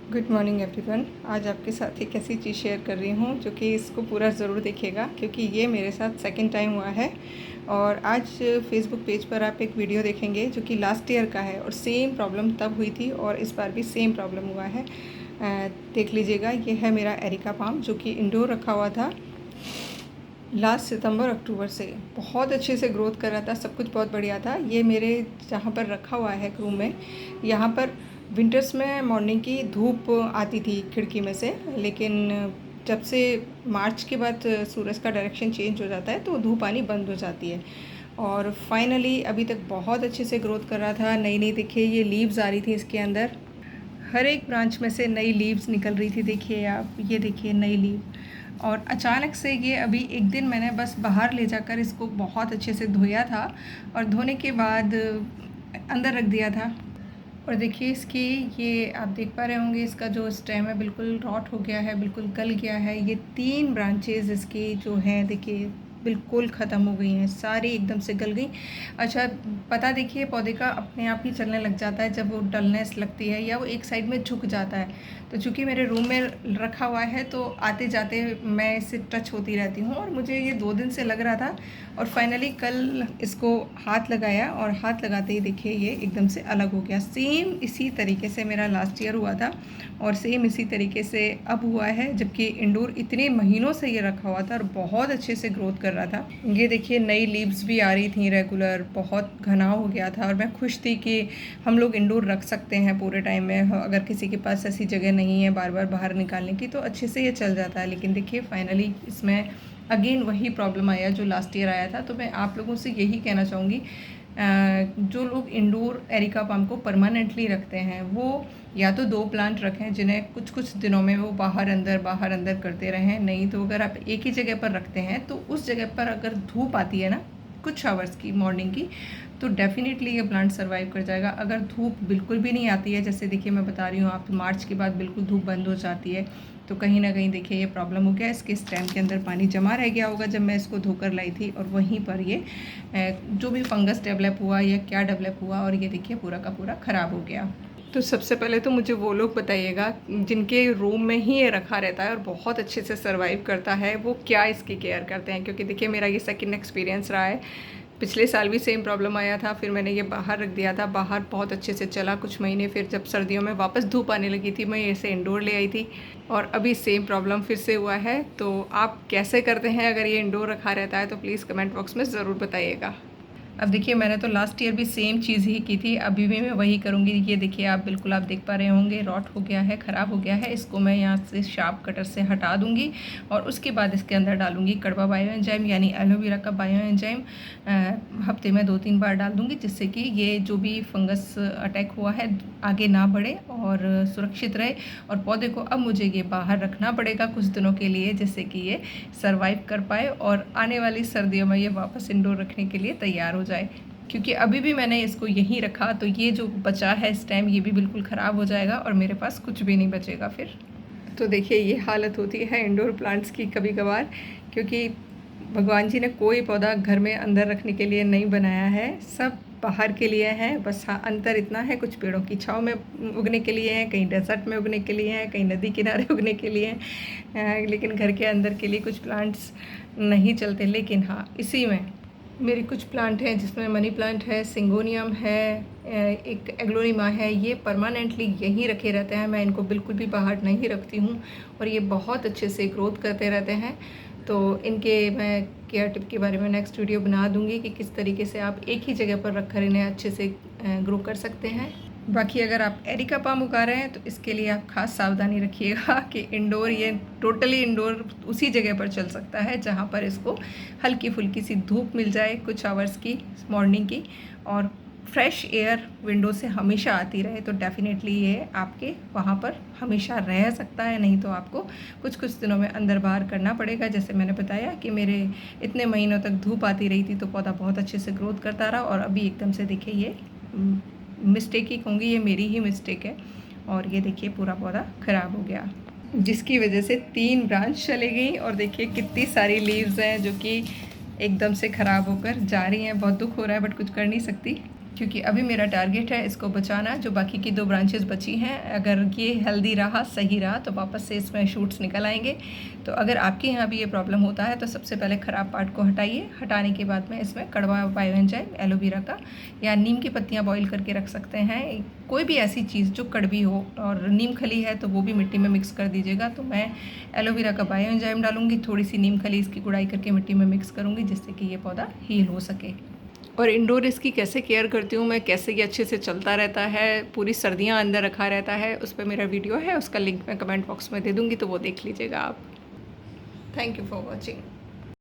Good morning everyone. आज आपके साथ एक ऐसी चीज़ शेयर कर रही हूँ जो कि इसको पूरा ज़रूर देखिएगा, क्योंकि ये मेरे साथ सेकंड टाइम हुआ है। और आज फेसबुक पेज पर आप एक वीडियो देखेंगे जो कि लास्ट ईयर का है और सेम प्रॉब्लम तब हुई थी और इस बार भी सेम प्रॉब्लम हुआ है। देख लीजिएगा, ये है मेरा एरिका पाम जो कि इंडोर रखा हुआ था लास्ट सितंबर अक्टूबर से। बहुत अच्छे से ग्रोथ कर रहा था, सब कुछ बहुत बढ़िया था। ये मेरे जहाँ पर रखा हुआ है रूम में, यहाँ पर विंटर्स में मॉर्निंग की धूप आती थी खिड़की में से, लेकिन जब से मार्च के बाद सूरज का डायरेक्शन चेंज हो जाता है तो धूप आनी बंद हो जाती है। और फाइनली अभी तक बहुत अच्छे से ग्रोथ कर रहा था। नई नई देखिए ये लीव्स आ रही थी इसके अंदर, हर एक ब्रांच में से नई लीव्स निकल रही थी। देखिए आप, ये देखिए नई लीव। और अचानक से ये अभी एक दिन मैंने बस बाहर ले जाकर इसको बहुत अच्छे से धोया था और धोने के बाद अंदर रख दिया था। और देखिए इसकी, ये आप देख पा रहे होंगे, इसका जो स्टेम है बिल्कुल रॉट हो गया है, बिल्कुल गल गया है। ये 3 ब्रांचेज़ इसकी जो हैं देखिए बिल्कुल ख़त्म हो गई हैं, सारी एकदम से गल गई। अच्छा, पता देखिए पौधे का अपने आप ही चलने लग जाता है जब वो डलनेस लगती है या वो एक साइड में झुक जाता है। तो चूँकि मेरे रूम में रखा हुआ है तो आते जाते मैं इससे टच होती रहती हूँ और मुझे ये 2 दिन से लग रहा था। और फाइनली कल इसको हाथ लगाया और हाथ लगाते ही देखिए ये एकदम से अलग हो गया। सेम इसी तरीके से मेरा लास्ट ईयर हुआ था और सेम इसी तरीके से अब हुआ है, जबकि इंडोर इतने महीनों से ये रखा हुआ था और बहुत अच्छे से ग्रोथ कर रहा था। ये देखिए नई लीव्स भी आ रही थी रेगुलर, बहुत घना हो गया था और मैं खुश थी कि हम लोग इंडोर रख सकते हैं पूरे टाइम में। अगर किसी के पास ऐसी जगह नहीं है बार बार बाहर निकालने की तो अच्छे से ये चल जाता है। लेकिन देखिए फाइनली इसमें अगेन वही प्रॉब्लम आया जो लास्ट ईयर आया था। तो मैं आप लोगों से यही कहना चाहूँगी, जो लोग इंडोर एरिका पाम को परमानेंटली रखते हैं वो या तो 2 प्लांट रखें जिन्हें कुछ कुछ दिनों में वो बाहर अंदर करते रहें। नहीं तो अगर आप एक ही जगह पर रखते हैं तो उस जगह पर अगर धूप आती है ना कुछ आवर्स की मॉर्निंग की, तो डेफ़िनेटली ये प्लांट सर्वाइव कर जाएगा। अगर धूप बिल्कुल भी नहीं आती है, जैसे देखिए मैं बता रही हूँ आप, मार्च के बाद बिल्कुल धूप बंद हो जाती है, तो कहीं ना कहीं देखिए ये प्रॉब्लम हो गया। इसके स्टेम के अंदर पानी जमा रह गया होगा जब मैं इसको धोकर लाई थी और वहीं पर ये जो भी फंगस डेवलप हुआ या क्या डेवलप हुआ और ये देखिए पूरा का पूरा ख़राब हो गया। तो सबसे पहले तो मुझे वो लोग बताइएगा जिनके रूम में ही ये रखा रहता है और बहुत अच्छे से सर्वाइव करता है, वो क्या इसकी केयर करते हैं। क्योंकि देखिए मेरा ये सेकंड एक्सपीरियंस रहा है। पिछले साल भी सेम प्रॉब्लम आया था, फिर मैंने ये बाहर रख दिया था, बाहर बहुत अच्छे से चला कुछ महीने। फिर जब सर्दियों में वापस धूप आने लगी थी मैं इसे इंडोर ले आई थी और अभी सेम प्रॉब्लम फिर से हुआ है। तो आप कैसे करते हैं अगर ये इंडोर रखा रहता है, तो प्लीज़ कमेंट बॉक्स में ज़रूर बताइएगा। अब देखिए मैंने तो लास्ट ईयर भी सेम चीज़ ही की थी, अभी भी मैं वही करूँगी। ये देखिए आप, बिल्कुल आप देख पा रहे होंगे रॉट हो गया है, ख़राब हो गया है। इसको मैं यहाँ से शार्प कटर से हटा दूँगी और उसके बाद इसके अंदर डालूँगी कड़वा बायो एंजाइम यानी एलोवेरा का बायो एंजाइम। हफ्ते में 2-3 बार डाल दूँगी, जिससे कि ये जो भी फंगस अटैक हुआ है आगे ना बढ़े और सुरक्षित रहे। और पौधे को अब मुझे ये बाहर रखना पड़ेगा कुछ दिनों के लिए, जिससे कि ये सर्वाइव कर पाए और आने वाली सर्दियों में ये वापस इंडोर रखने के लिए तैयार हो जाए। क्योंकि अभी भी मैंने इसको यहीं रखा तो ये जो बचा है इस टाइम ये भी बिल्कुल ख़राब हो जाएगा और मेरे पास कुछ भी नहीं बचेगा फिर। तो देखिए ये हालत होती है इंडोर प्लांट्स की कभी कभार, क्योंकि भगवान जी ने कोई पौधा घर में अंदर रखने के लिए नहीं बनाया है, सब बाहर के लिए है। बस हाँ, अंतर इतना है, कुछ पेड़ों की छाँव में उगने के लिए हैं, कहीं डेजर्ट में उगने के लिए हैं, कहीं नदी किनारे उगने के लिए हैं, लेकिन घर के अंदर के लिए कुछ प्लांट्स नहीं चलते। लेकिन हाँ, इसी में मेरे कुछ प्लांट हैं जिसमें मनी प्लांट है, सिंगोनियम है, एक एग्लोनिमा है। ये परमानेंटली यहीं रखे रहते हैं, मैं इनको बिल्कुल भी बाहर नहीं रखती हूँ और ये बहुत अच्छे से ग्रोथ करते रहते हैं। तो इनके मैं केयर टिप के बारे में नेक्स्ट वीडियो बना दूँगी कि किस तरीके से आप एक ही जगह पर रखकर इन्हें अच्छे से ग्रो कर सकते हैं। बाकी अगर आप एरिका पाम उगा रहे हैं तो इसके लिए आप खास सावधानी रखिएगा कि इंडोर, ये टोटली इंडोर उसी जगह पर चल सकता है जहाँ पर इसको हल्की फुल्की सी धूप मिल जाए कुछ आवर्स की मॉर्निंग की, और फ्रेश एयर विंडो से हमेशा आती रहे, तो डेफ़िनेटली ये आपके वहाँ पर हमेशा रह सकता है। नहीं तो आपको कुछ कुछ दिनों में अंदर बाहर करना पड़ेगा। जैसे मैंने बताया कि मेरे इतने महीनों तक धूप आती रही थी तो पौधा बहुत अच्छे से ग्रोथ करता रहा और अभी एकदम से देखिए ये मिस्टेक ही कहूँगी, ये मेरी ही मिस्टेक है और ये देखिए पूरा पौधा ख़राब हो गया, जिसकी वजह से 3 ब्रांच चली गई और देखिए कितनी सारी लीव्स हैं जो कि एकदम से ख़राब होकर जा रही हैं। बहुत दुख हो रहा है बट कुछ कर नहीं सकती। क्योंकि अभी मेरा टारगेट है इसको बचाना। जो बाकी की 2 ब्रांचेस बची हैं, अगर ये हेल्दी रहा, सही रहा, तो वापस से इसमें शूट्स निकल आएंगे। तो अगर आपके यहाँ भी ये प्रॉब्लम होता है तो सबसे पहले ख़राब पार्ट को हटाइए। हटाने के बाद में इसमें कड़वा बायोएंजाइम एलोवेरा का या नीम की पत्तियाँ बॉईल करके रख सकते हैं। कोई भी ऐसी चीज़ जो कड़वी हो, और नीम खली है तो वो भी मिट्टी में मिक्स कर दीजिएगा। तो मैं एलोवेरा का बायोएंजाइम डालूँगी, थोड़ी सी नीम खली इसकी गुड़ाई करके मिट्टी में मिक्स करूँगी, जिससे कि ये पौधा हील हो सके। और इंडोर इसकी कैसे केयर करती हूँ मैं, कैसे ये अच्छे से चलता रहता है, पूरी सर्दियाँ अंदर रखा रहता है, उस पर मेरा वीडियो है, उसका लिंक मैं कमेंट बॉक्स में दे दूँगी, तो वो देख लीजिएगा आप। Thank you for watching.